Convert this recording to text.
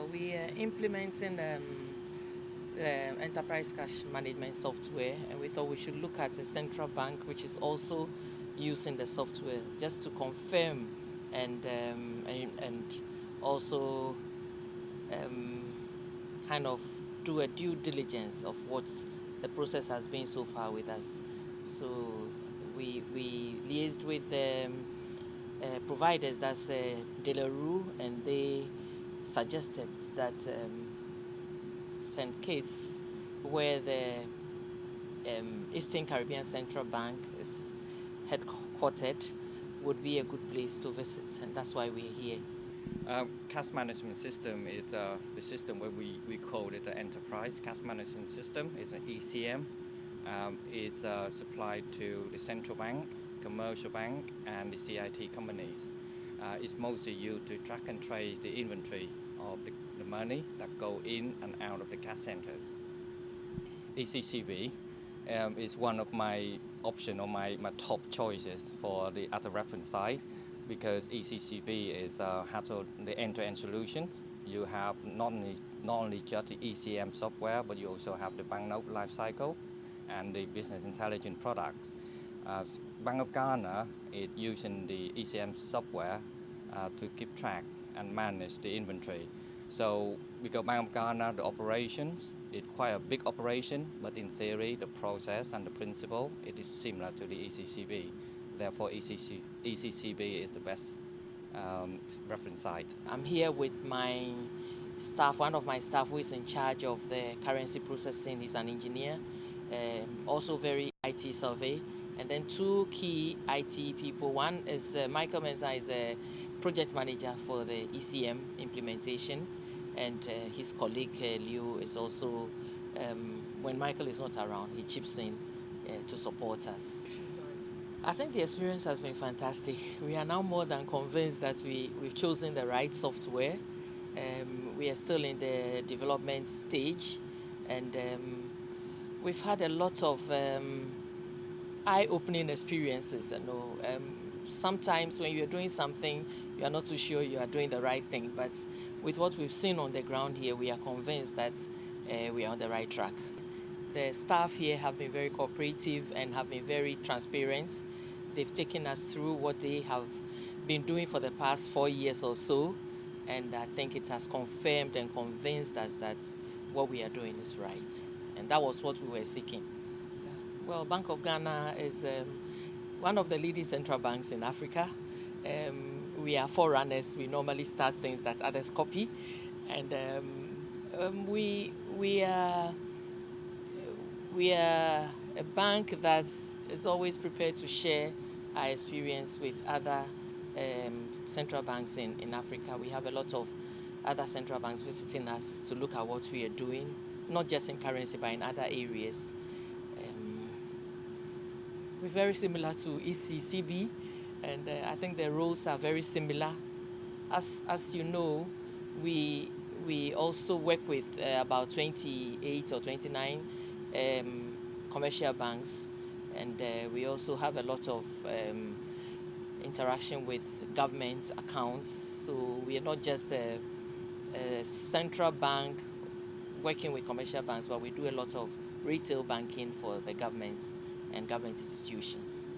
Well, we are implementing enterprise cash management software, and we thought we should look at a central bank which is also using the software just to confirm and also kind of do a due diligence of what the process has been so far with us. So we liaised with providers, that's Delarue, and they suggested that St. Kitts, where the Eastern Caribbean Central Bank is headquartered, would be a good place to visit, and that's why we're here. Cash management system is the system where we call it the enterprise cash management system. It's an ECM. It's supplied to the central bank, commercial bank, and the CIT companies. It's mostly used to track and trace the inventory of the money that go in and out of the cash centers. ECCB is one of my option or my top choices for the other reference side, because ECCB is the end-to-end solution. You have not only just the ECM software, but you also have the banknote lifecycle and the business intelligence products. Bank of Ghana is using the ECM software to keep track and manage the inventory. So because Bank of Ghana, the operations, it's quite a big operation, but in theory, the process and the principle, it is similar to the ECCB. Therefore, ECCB is the best reference site. I'm here with my staff, one of my staff who is in charge of the currency processing. He's an engineer, also very IT survey. And then two key IT people. One is Michael Mensah, is the project manager for the ECM implementation. And his colleague, Liu, is also, when Michael is not around, he chips in to support us. I think the experience has been fantastic. We are now more than convinced that we've chosen the right software. We are still in the development stage, and we've had a lot of eye-opening experiences. Sometimes when you're doing something, you are not too sure you are doing the right thing, but with what we've seen on the ground here, we are convinced that we are on the right track. The staff here have been very cooperative and have been very transparent. They've taken us through what they have been doing for the past 4 years or so, and I think it has confirmed and convinced us that what we are doing is right. And that was what we were seeking. Well, Bank of Ghana is one of the leading central banks in Africa. We are forerunners. We normally start things that others copy. And we are a bank that is always prepared to share our experience with other central banks in Africa. We have a lot of other central banks visiting us to look at what we are doing, not just in currency, but in other areas. We're very similar to ECCB, and I think the roles are very similar. As you know, we also work with about 28 or 29 commercial banks, and we also have a lot of interaction with government accounts. So we are not just a central bank working with commercial banks, but we do a lot of retail banking for the government and government institutions.